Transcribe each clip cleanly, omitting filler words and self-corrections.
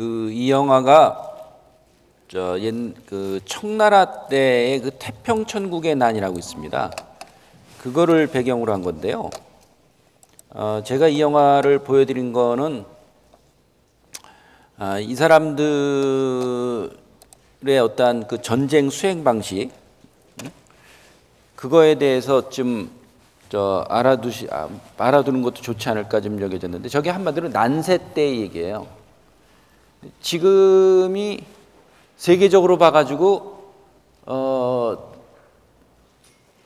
이 영화가 청나라 때의 그 태평천국의 난이라고 있습니다. 그거를 배경으로 한 건데요. 제가 이 영화를 보여드린 거는 이 사람들의 어떤 그 전쟁 수행 방식, 그거에 대해서 좀 알아두는 것도 좋지 않을까 좀 여겨졌는데, 저게 한마디로 난세 때의 얘기예요. 지금이 세계적으로 봐가지고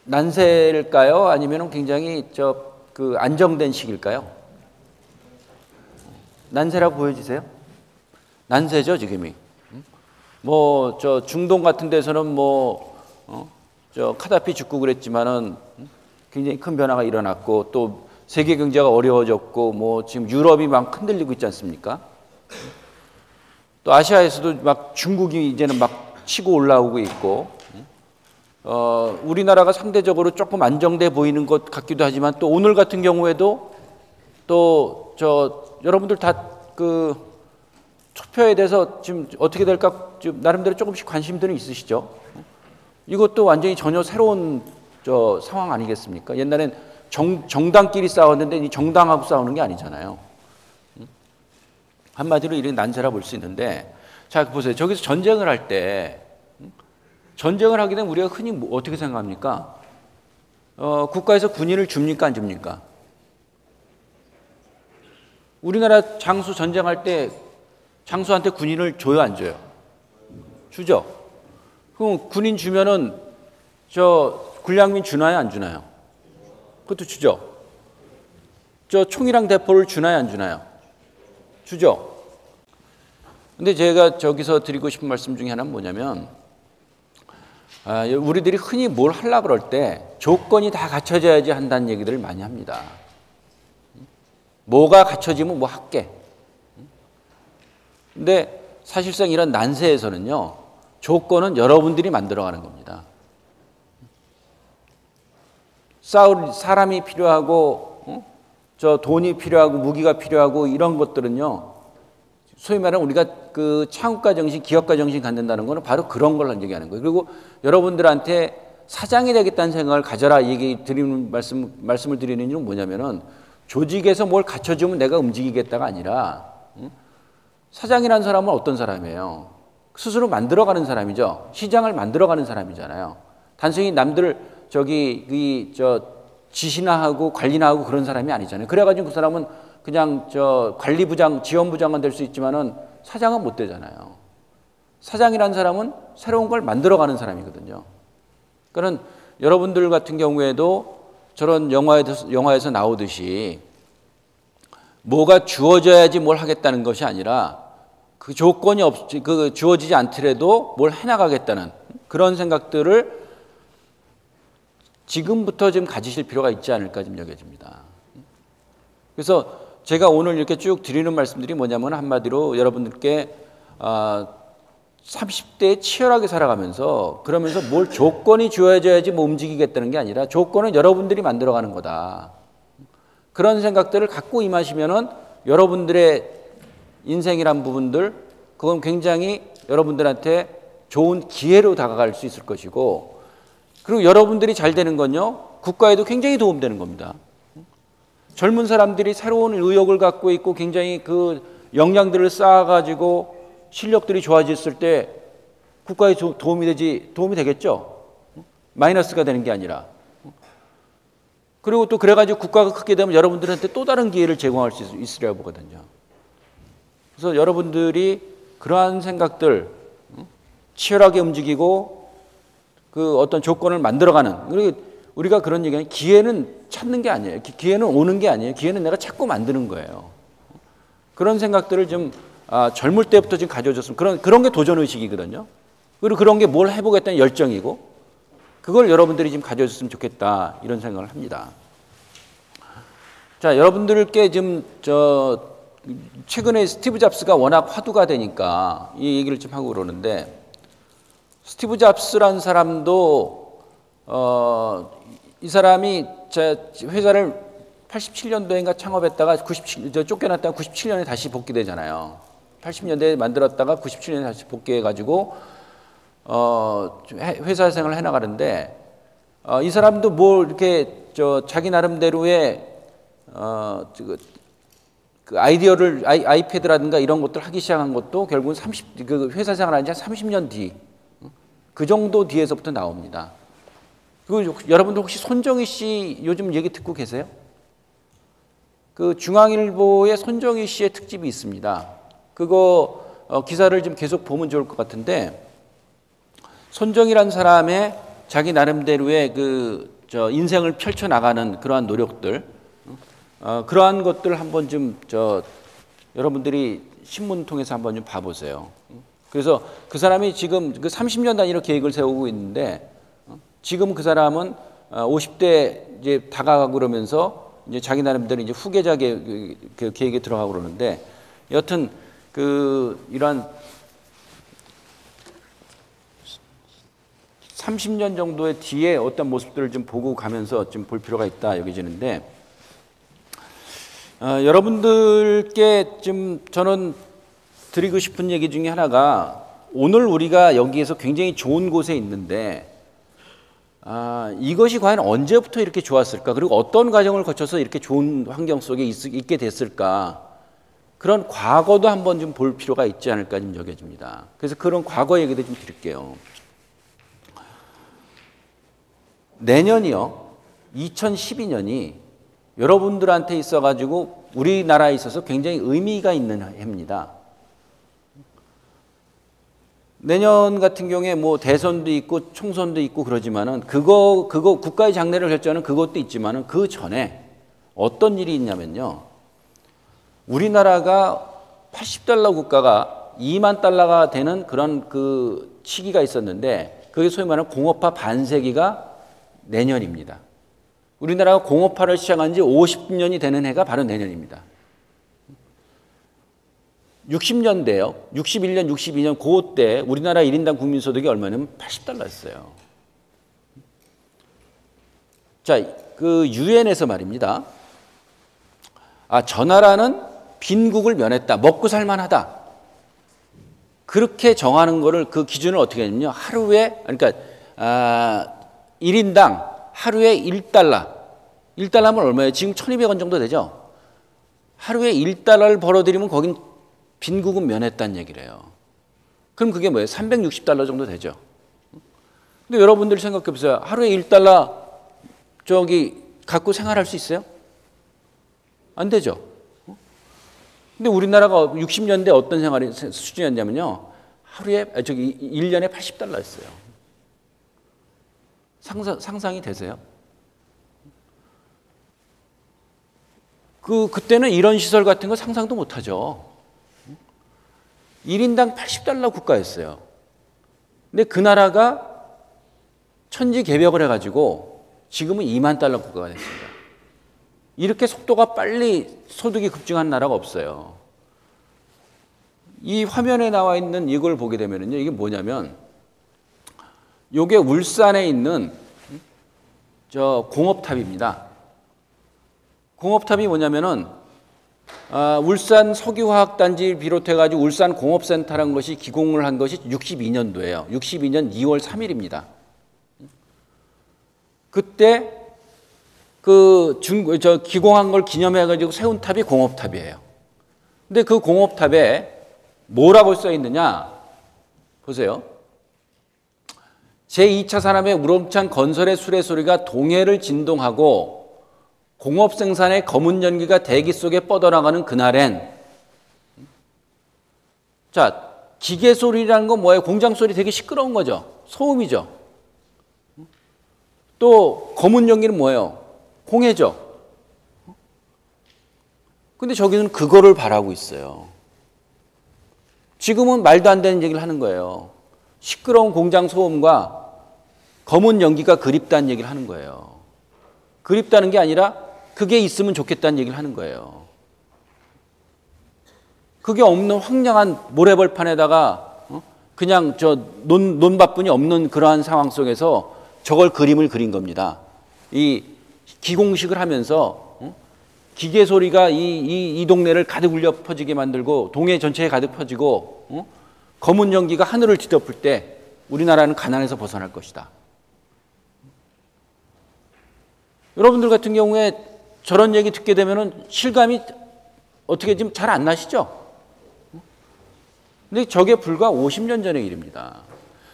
난세일까요? 아니면 굉장히 안정된 시기일까요? 난세라고 보여지세요? 난세죠, 지금이. 중동 같은 데서는 카다피 죽고 그랬지만은 굉장히 큰 변화가 일어났고, 또 세계 경제가 어려워졌고, 지금 유럽이 막 흔들리고 있지 않습니까? 또 아시아에서도 막 중국이 이제는 막 치고 올라오고 있고, 우리나라가 상대적으로 조금 안정돼 보이는 것 같기도 하지만, 또 오늘 같은 경우에도 또 여러분들 다 투표에 대해서 지금 어떻게 될까 지금 나름대로 조금씩 관심들은 있으시죠? 이것도 완전히 전혀 새로운 상황 아니겠습니까? 옛날엔 정당끼리 싸웠는데 이 정당하고 싸우는 게 아니잖아요. 한마디로 이런 난세라 볼 수 있는데, 자 보세요. 저기서 전쟁을 할 때, 전쟁을 하게 되면 우리가 흔히 어떻게 생각합니까? 국가에서 군인을 줍니까 안 줍니까? 우리나라 장수 전쟁할 때 장수한테 군인을 줘요 안 줘요? 주죠. 그럼 군인 주면은 군량민 주나요 안 주나요? 그것도 주죠. 총이랑 대포를 주나요 안 주나요? 주죠. 근데 제가 저기서 드리고 싶은 말씀 중에 하나는 뭐냐면, 우리들이 흔히 뭘 하려고 그럴 때 조건이 다 갖춰져야지 한다는 얘기들을 많이 합니다. 뭐가 갖춰지면 뭐 할게. 근데 사실상 이런 난세에서는요, 조건은 여러분들이 만들어가는 겁니다. 싸울 사람이 필요하고, 돈이 필요하고, 무기가 필요하고, 이런 것들은요, 소위 말하는 우리가 그 창업가 정신, 기업가 정신 갖는다는 거는 바로 그런 걸 얘기하는 거예요. 그리고 여러분들한테 사장이 되겠다는 생각을 가져라 말씀을 드리는 이유는 뭐냐면은, 조직에서 뭘 갖춰주면 내가 움직이겠다가 아니라, 사장이라는 사람은 어떤 사람이에요? 스스로 만들어가는 사람이죠. 시장을 만들어가는 사람이잖아요. 단순히 남들 지시나 하고 관리나 하고 그런 사람이 아니잖아요. 그래가지고 그 사람은 그냥 관리부장, 지원부장은 될 수 있지만은 사장은 못 되잖아요. 사장이라는 사람은 새로운 걸 만들어가는 사람이거든요. 그러니까 여러분들 같은 경우에도 저런 영화에서 나오듯이 뭐가 주어져야지 뭘 하겠다는 것이 아니라, 그 조건이 주어지지 않더라도 뭘 해나가겠다는 그런 생각들을 지금부터 좀 가지실 필요가 있지 않을까 좀 여겨집니다. 그래서 제가 오늘 이렇게 쭉 드리는 말씀들이 뭐냐면, 한마디로 여러분들께 30대에 치열하게 살아가면서, 그러면서 뭘 조건이 주어져야지 움직이겠다는 게 아니라 조건은 여러분들이 만들어가는 거다. 그런 생각들을 갖고 임하시면은 여러분들의 인생이란 부분들, 그건 굉장히 여러분들한테 좋은 기회로 다가갈 수 있을 것이고, 그리고 여러분들이 잘 되는 건요, 국가에도 굉장히 도움되는 겁니다. 젊은 사람들이 새로운 의욕을 갖고 있고 굉장히 그 역량들을 쌓아가지고 실력들이 좋아졌을 때 국가에 도움이 되겠죠? 마이너스가 되는 게 아니라. 그리고 또 그래가지고 국가가 크게 되면 여러분들한테 또 다른 기회를 제공할 수 있으리라고 보거든요. 그래서 여러분들이 그러한 생각들, 치열하게 움직이고 그 어떤 조건을 만들어가는, 그리고 우리가 그런 얘기하는, 기회는 찾는 게 아니에요. 기회는 오는 게 아니에요. 기회는 내가 찾고 만드는 거예요. 그런 생각들을 좀 젊을 때부터 좀 가져줬으면, 그런 게 도전의식이거든요. 그리고 그런 게 뭘 해보겠다는 열정이고, 그걸 여러분들이 좀 가져줬으면 좋겠다, 이런 생각을 합니다. 자, 여러분들께 지금 최근에 스티브 잡스가 워낙 화두가 되니까 이 얘기를 좀 하고 그러는데, 스티브 잡스라는 사람도 이 사람이 회사를 87년도인가 창업했다가 쫓겨났다가 97년에 다시 복귀되잖아요. 80년대에 만들었다가 97년에 다시 복귀해가지고 회사 생활을 해나가는데 이 사람도 뭐 이렇게 자기 나름대로의 그 아이디어를 아이패드라든가 이런 것들 하기 시작한 것도 결국은 그 회사 생활한 지 한 30년 뒤, 그 정도 뒤에서부터 나옵니다. 그리고 여러분들 혹시 손정희 씨 요즘 얘기 듣고 계세요? 그 중앙일보에 손정희 씨의 특집이 있습니다. 그거 기사를 좀 계속 보면 좋을 것 같은데, 손정희라는 사람의 자기 나름대로의 인생을 펼쳐 나가는 그러한 노력들, 그러한 것들 한번 좀 여러분들이 신문 통해서 한번 좀 봐보세요. 그래서 그 사람이 지금 그 30년 단위로 계획을 세우고 있는데, 지금 그 사람은 50대 이제 다가가고 그러면서 이제 자기 나름대로 이제 후계자 계획에 들어가고 그러는데, 여튼 이러한 30년 정도의 뒤에 어떤 모습들을 좀 보고 가면서 좀 볼 필요가 있다 여겨지는데, 여러분들께 좀 저는 드리고 싶은 얘기 중에 하나가, 오늘 우리가 여기에서 굉장히 좋은 곳에 있는데 이것이 과연 언제부터 이렇게 좋았을까, 그리고 어떤 과정을 거쳐서 이렇게 좋은 환경 속에 있게 됐을까, 그런 과거도 한번 좀 볼 필요가 있지 않을까 좀 여겨집니다. 그래서 그런 과거 얘기도 좀 드릴게요. 내년이요, 2012년이 여러분들한테 있어가지고 우리나라에 있어서 굉장히 의미가 있는 해입니다. 내년 같은 경우에 뭐 대선도 있고 총선도 있고 그러지만은 그거 국가의 장래를 결정하는 그것도 있지만은 그 전에 어떤 일이 있냐면요, 우리나라가 80달러 국가가 2만 달러가 되는 그런 그 시기가 있었는데, 그게 소위 말하는 공업화 반세기가 내년입니다. 우리나라가 공업화를 시작한 지 50년이 되는 해가 바로 내년입니다. 60년대요. 61년, 62년 그때 우리나라 1인당 국민소득이 얼마냐면 80달러였어요. 자, 그 유엔에서 말입니다. 저 나라는 빈국을 면했다, 먹고 살만하다, 그렇게 정하는 거를, 그 기준을 어떻게 하냐면요, 하루에, 그러니까 1인당 하루에 1달러. 1달러면 얼마예요? 지금 1200원 정도 되죠? 하루에 1달러를 벌어들이면 거긴 빈국은 면했다는 얘기래요. 그럼 그게 뭐예요? 360달러 정도 되죠? 근데 여러분들 생각해 보세요. 하루에 1달러 갖고 생활할 수 있어요? 안 되죠? 근데 우리나라가 60년대 어떤 생활이 수준이었냐면요, 하루에, 1년에 80달러였어요. 상상이 되세요? 그때는 이런 시설 같은 거 상상도 못 하죠. 1인당 80달러 국가였어요. 근데 그 나라가 천지개벽을 해가지고 지금은 2만 달러 국가가 됐습니다. 이렇게 속도가 빨리 소득이 급증한 나라가 없어요. 이 화면에 나와 있는 이걸 보게 되면요, 이게 뭐냐면, 요게 울산에 있는 공업탑입니다. 공업탑이 뭐냐면은 울산 석유화학단지를 비롯해가지고 울산 공업센터라는 것이 기공을 한 것이 62년도예요. 62년 2월 3일입니다. 그때 기공한 걸 기념해가지고 세운 탑이 공업탑이에요. 근데 그 공업탑에 뭐라고 써 있느냐? 보세요. 제2차 산업의 우렁찬 건설의 수레소리가 동해를 진동하고 공업 생산의 검은 연기가 대기 속에 뻗어나가는 그날엔, 자, 기계 소리라는 건 뭐예요? 공장 소리 되게 시끄러운 거죠. 소음이죠. 또 검은 연기는 뭐예요? 공해죠. 근데 저기는 그거를 바라고 있어요. 지금은 말도 안 되는 얘기를 하는 거예요. 시끄러운 공장 소음과 검은 연기가 그립다는 얘기를 하는 거예요. 그립다는 게 아니라 그게 있으면 좋겠다는 얘기를 하는 거예요. 그게 없는 황량한 모래벌판에다가 그냥 논밭뿐이 없는 그러한 상황 속에서 저걸 그림을 그린 겁니다. 이 기공식을 하면서 기계 소리가 이 동네를 가득 울려 퍼지게 만들고 동해 전체에 가득 퍼지고 검은 연기가 하늘을 뒤덮을 때 우리나라는 가난에서 벗어날 것이다. 여러분들 같은 경우에 저런 얘기 듣게 되면은 실감이 어떻게 지금 잘 안 나시죠? 근데 저게 불과 50년 전의 일입니다.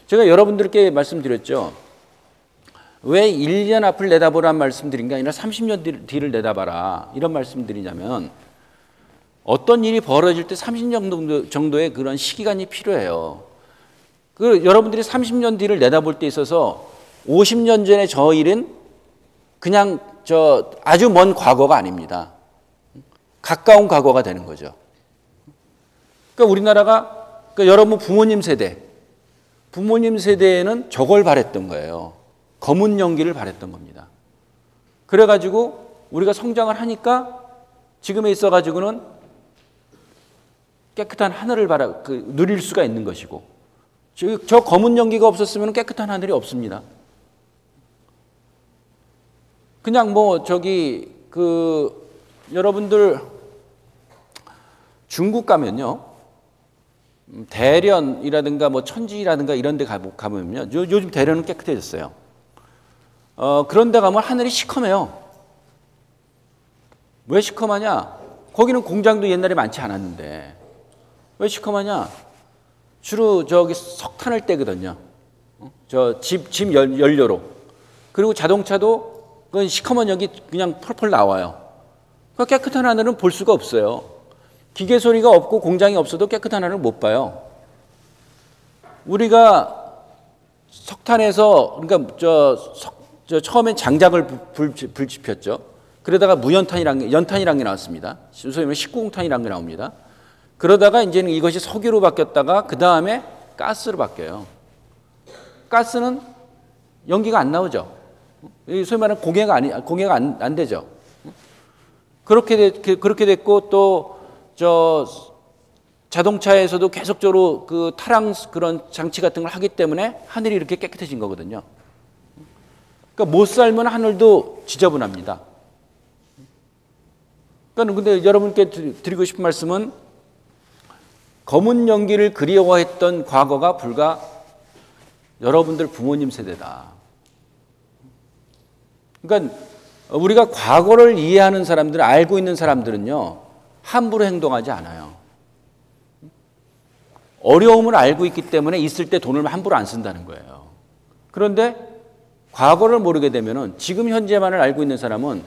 제가 여러분들께 말씀드렸죠. 왜 1년 앞을 내다보란 말씀드린 게 아니라 30년 뒤를 내다봐라 이런 말씀드리냐면 어떤 일이 벌어질 때 30년 정도의 그런 시기간이 필요해요. 여러분들이 30년 뒤를 내다볼 때 있어서 50년 전의 저 일은 그냥 아주 먼 과거가 아닙니다. 가까운 과거가 되는 거죠. 그러니까 우리나라가 여러분 부모님 세대에는 저걸 바랬던 거예요. 검은 연기를 바랬던 겁니다. 그래가지고 우리가 성장을 하니까 지금에 있어가지고는 깨끗한 하늘을 누릴 수가 있는 것이고 저 검은 연기가 없었으면 깨끗한 하늘이 없습니다. 그냥 여러분들 중국 가면요. 대련이라든가 천지라든가 이런 데 가보면요. 요즘 대련은 깨끗해졌어요. 그런 데 가면 하늘이 시커매요. 왜 시커매냐? 거기는 공장도 옛날에 많지 않았는데. 왜 시커매냐? 주로 석탄을 떼거든요. 집 연료로. 그리고 자동차도 그 시커먼 연기 그냥 펄펄 나와요. 깨끗한 하늘은 볼 수가 없어요. 기계 소리가 없고 공장이 없어도 깨끗한 하늘을 못 봐요. 우리가 석탄에서 그러니까 처음엔 장작을 불 지폈죠. 그러다가 연탄이란 게 나왔습니다. 소위 말하면 식구공탄이란 게 나옵니다. 그러다가 이제는 이것이 석유로 바뀌었다가 그 다음에 가스로 바뀌어요. 가스는 연기가 안 나오죠. 소위 말하는 공해가 안 되죠. 그렇게 됐고 또 자동차에서도 계속적으로 그 타랑 그런 장치 같은 걸 하기 때문에 하늘이 이렇게 깨끗해진 거거든요. 그러니까 못 살면 하늘도 지저분합니다. 그러니까 근데 여러분께 드리고 싶은 말씀은 검은 연기를 그리워했던 과거가 불과 여러분들 부모님 세대다. 그러니까 우리가 과거를 이해하는 사람들, 알고 있는 사람들은요, 함부로 행동하지 않아요. 어려움을 알고 있기 때문에 있을 때 돈을 함부로 안 쓴다는 거예요. 그런데 과거를 모르게 되면은 지금 현재만을 알고 있는 사람은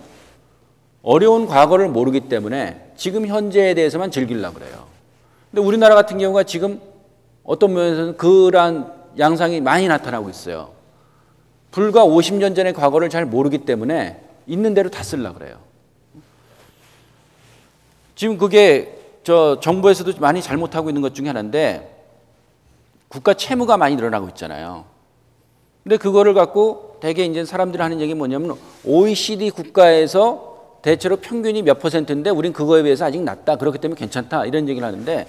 어려운 과거를 모르기 때문에 지금 현재에 대해서만 즐기려고 그래요. 근데 우리나라 같은 경우가 지금 어떤 면에서는 그러한 양상이 많이 나타나고 있어요. 불과 50년 전의 과거를 잘 모르기 때문에 있는 대로 다 쓰려고 그래요. 지금 그게 정부에서도 많이 잘못하고 있는 것 중에 하나인데 국가 채무가 많이 늘어나고 있잖아요. 근데 그거를 갖고 대개 이제 사람들이 하는 얘기가 뭐냐면 OECD 국가에서 대체로 평균이 몇 %인데 우린 그거에 비해서 아직 낮다. 그렇기 때문에 괜찮다. 이런 얘기를 하는데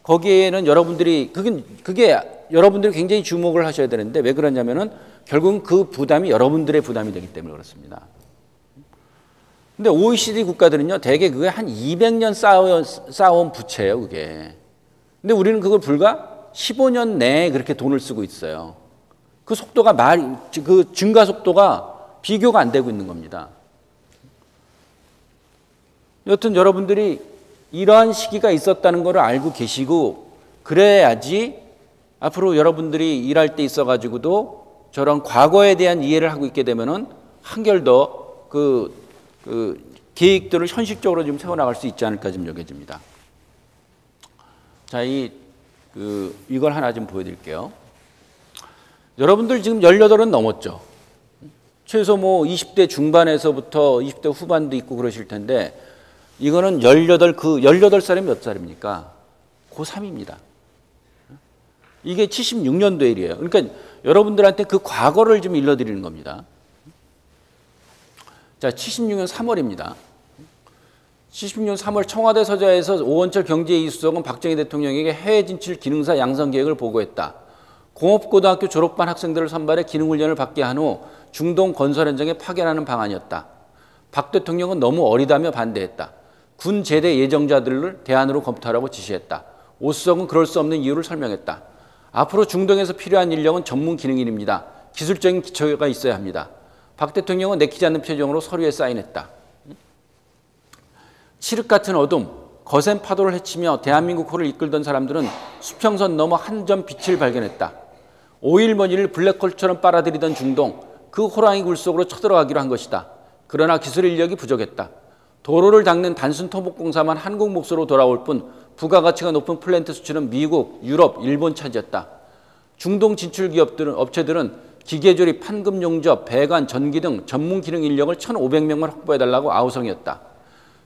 거기에는 여러분들이 그게 여러분들이 굉장히 주목을 하셔야 되는데 왜 그러냐면은 결국은 그 부담이 여러분들의 부담이 되기 때문에 그렇습니다. 근데 OECD 국가들은요, 대개 그게 한 200년 쌓아온 부채예요, 그게. 근데 우리는 그걸 불과 15년 내에 그렇게 돈을 쓰고 있어요. 그 속도가 그 증가 속도가 비교가 안 되고 있는 겁니다. 여튼 여러분들이 이러한 시기가 있었다는 것을 알고 계시고 그래야지 앞으로 여러분들이 일할 때 있어가지고도 저런 과거에 대한 이해를 하고 있게 되면은 한결 더 그 계획들을 현실적으로 좀 세워나갈 수 있지 않을까 좀 여겨집니다. 자, 이걸 하나 좀 보여드릴게요. 여러분들 지금 18은 넘었죠. 최소 20대 중반에서부터 20대 후반도 있고 그러실 텐데 이거는 18살이 몇 살입니까? 고3입니다. 이게 76년도 일이에요. 그러니까 여러분들한테 그 과거를 좀 일러드리는 겁니다. 자, 76년 3월입니다. 76년 3월 청와대 서자에서 오원철 경제이수석은 박정희 대통령에게 해외 진출 기능사 양성 계획을 보고했다. 공업고등학교 졸업반 학생들을 선발해 기능훈련을 받게 한 후 중동 건설 현장에 파견하는 방안이었다. 박 대통령은 너무 어리다며 반대했다. 군 제대 예정자들을 대안으로 검토하라고 지시했다. 오수석은 그럴 수 없는 이유를 설명했다. 앞으로 중동에서 필요한 인력은 전문 기능인입니다. 기술적인 기초가 있어야 합니다. 박 대통령은 내키지 않는 표정으로 서류에 사인했다. 칠흑 같은 어둠, 거센 파도를 헤치며 대한민국 호를 이끌던 사람들은 수평선 너머 한 점 빛을 발견했다. 오일머니를 블랙홀처럼 빨아들이던 중동, 그 호랑이 굴 속으로 쳐들어가기로 한 것이다. 그러나 기술 인력이 부족했다. 도로를 닦는 단순 토목공사만 한국 몫으로 돌아올 뿐 부가가치가 높은 플랜트 수출은 미국, 유럽, 일본 차지였다. 중동 진출 업체들은 기계조립, 판금 용접, 배관, 전기 등 전문 기능 인력을 1,500명만 확보해달라고 아우성이었다.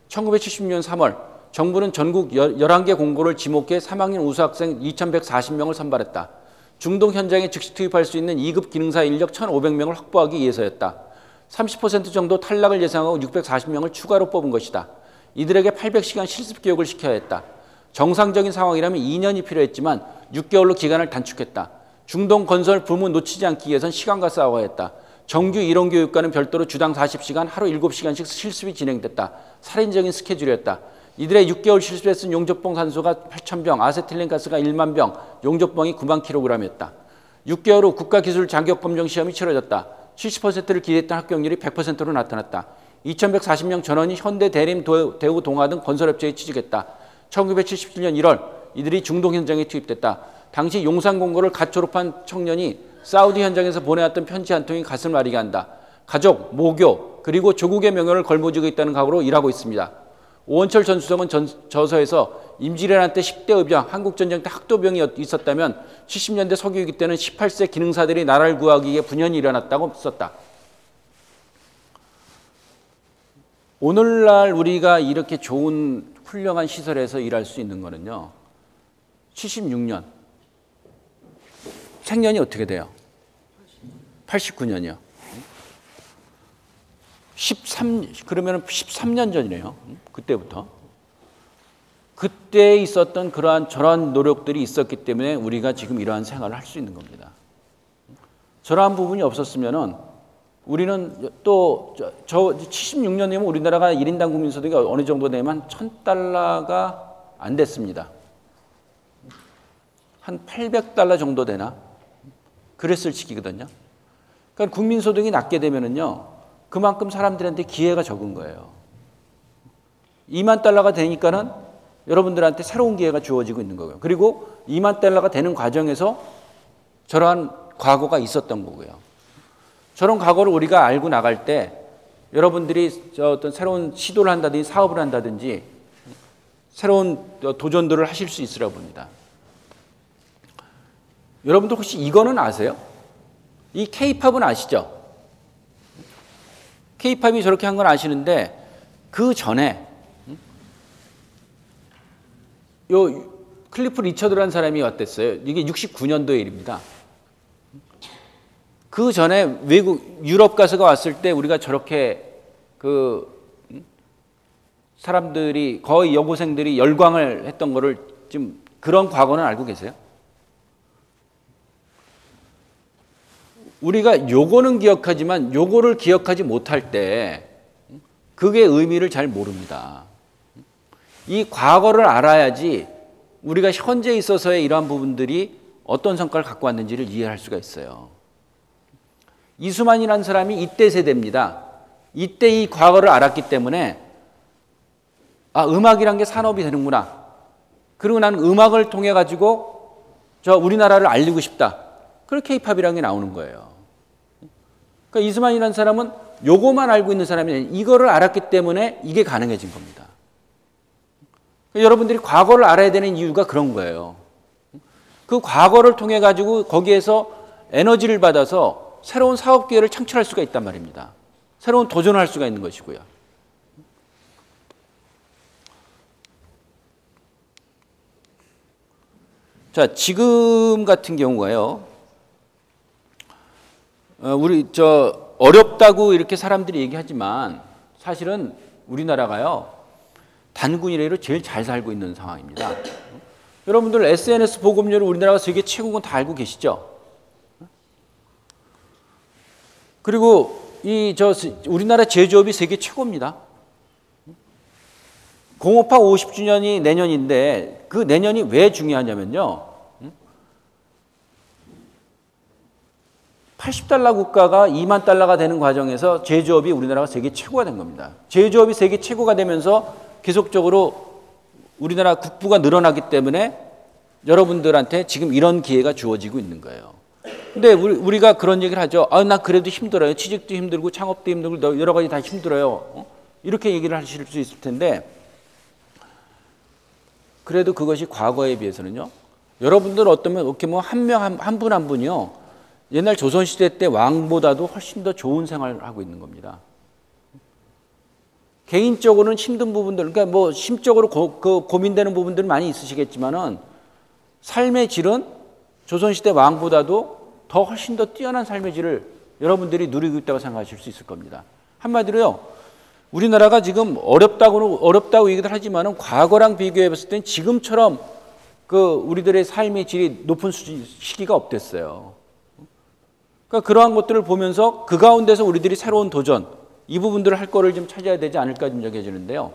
1970년 3월 정부는 전국 11개 공고를 지목해 3학년 우수학생 2,140명을 선발했다. 중동 현장에 즉시 투입할 수 있는 2급 기능사 인력 1,500명을 확보하기 위해서였다. 30% 정도 탈락을 예상하고 640명을 추가로 뽑은 것이다. 이들에게 800시간 실습 교육을 시켜야 했다. 정상적인 상황이라면 2년이 필요했지만 6개월로 기간을 단축했다. 중동 건설 붐을 놓치지 않기 위해선 시간과 싸워야 했다. 정규 이론교육과는 별도로 주당 40시간, 하루 7시간씩 실습이 진행됐다. 살인적인 스케줄이었다. 이들의 6개월 실습에 쓴 용접봉 산소가 8,000병, 아세틸렌가스가 1만 병, 용접봉이 9만 킬로그램이었다. 6개월 후 국가기술 자격검정 시험이 치러졌다. 70%를 기대했던 합격률이 100%로 나타났다. 2,140명 전원이 현대, 대림, 대우, 동아 등 건설업체에 취직했다. 1977년 1월 이들이 중동 현장에 투입됐다. 당시 용산 공고를 갓 졸업한 청년이 사우디 현장에서 보내왔던 편지 한 통이 가슴을 아리게 한다. 가족, 모교, 그리고 조국의 명예를 걸머쥐고 있다는 각오로 일하고 있습니다. 오원철 전 수석은 저서에서 임진왜란 때 10대 의병, 한국전쟁 때 학도병이 있었다면 70년대 서기위기 때는 18세 기능사들이 나라를 구하기 위해 분연히 일어났다고 썼다. 오늘날 우리가 이렇게 좋은 훌륭한 시설에서 일할 수 있는 거는요. 76년. 생년이 어떻게 돼요? 89년이요. 그러면 13년 전이네요. 그때부터. 그때 있었던 저러한 노력들이 있었기 때문에 우리가 지금 이러한 생활을 할 수 있는 겁니다. 저러한 부분이 없었으면은 우리는 또 76년이면 우리나라가 1인당 국민소득이 어느 정도 되면 $1,000가 안 됐습니다. 한 $800 정도 되나? 그랬을 시기거든요. 그러니까 국민소득이 낮게 되면은요, 그만큼 사람들한테 기회가 적은 거예요. $20,000가 되니까는 여러분들한테 새로운 기회가 주어지고 있는 거고요. 그리고 $20,000가 되는 과정에서 저러한 과거가 있었던 거고요. 저런 과거를 우리가 알고 나갈 때 여러분들이 어떤 새로운 시도를 한다든지 사업을 한다든지 새로운 도전들을 하실 수 있으라 봅니다. 여러분들 혹시 이거는 아세요? 이 K-팝은 아시죠? K-팝이 저렇게 한 건 아시는데 그 전에 요 클리프 리처드라는 사람이 왔댔어요. 이게 69년도의 일입니다. 그 전에 유럽 가서가 왔을 때 우리가 저렇게 사람들이 거의 여고생들이 열광을 했던 거를 지금 그런 과거는 알고 계세요? 우리가 요거는 기억하지만 요거를 기억하지 못할 때 그게 의미를 잘 모릅니다. 이 과거를 알아야지 우리가 현재에 있어서의 이러한 부분들이 어떤 성과를 갖고 왔는지를 이해할 수가 있어요. 이수만이라는 사람이 이때 세대입니다. 이때 이 과거를 알았기 때문에 음악이란 게 산업이 되는구나. 그리고 나는 음악을 통해 가지고 우리나라를 알리고 싶다. 그렇게 K-팝이라는 게 나오는 거예요. 그러니까 이수만이라는 사람은 요거만 알고 있는 사람이 아니라 이거를 알았기 때문에 이게 가능해진 겁니다. 그러니까 여러분들이 과거를 알아야 되는 이유가 그런 거예요. 그 과거를 통해 가지고 거기에서 에너지를 받아서 새로운 사업 기회를 창출할 수가 있단 말입니다. 새로운 도전을 할 수가 있는 것이고요. 자, 지금 같은 경우가요. 우리 어렵다고 이렇게 사람들이 얘기하지만 사실은 우리나라가요. 단군 이래로 제일 잘 살고 있는 상황입니다. 여러분들 SNS 보급률을 우리나라가 세계 최고인 건 다 알고 계시죠? 그리고 우리나라 제조업이 세계 최고입니다. 공업화 50주년이 내년인데 그 내년이 왜 중요하냐면요. 80달러 국가가 2만 달러가 되는 과정에서 제조업이 우리나라가 세계 최고가 된 겁니다. 제조업이 세계 최고가 되면서 계속적으로 우리나라 국부가 늘어나기 때문에 여러분들한테 지금 이런 기회가 주어지고 있는 거예요. 근데 우리가 그런 얘기를 하죠. 나 그래도 힘들어요. 취직도 힘들고 창업도 힘들고 여러 가지 다 힘들어요. 이렇게 얘기를 하실 수 있을 텐데 그래도 그것이 과거에 비해서는요. 여러분들 어쩌면 이렇게 뭐 한 분 한 분이요. 옛날 조선시대 때 왕보다도 훨씬 더 좋은 생활을 하고 있는 겁니다. 개인적으로는 힘든 부분들, 그러니까 뭐 심적으로 고민되는 부분들은 많이 있으시겠지만은 삶의 질은 조선시대 왕보다도 더 훨씬 더 뛰어난 삶의 질을 여러분들이 누리고 있다고 생각하실 수 있을 겁니다. 한마디로요, 우리나라가 지금 어렵다고 얘기를 하지만은 과거랑 비교해 봤을 땐 지금처럼 우리들의 삶의 질이 높은 시기가 없댔어요. 그러니까 그러한 것들을 보면서 그 가운데서 우리들이 새로운 도전, 이 부분들을 할 거를 좀 찾아야 되지 않을까 좀 여겨지는데요.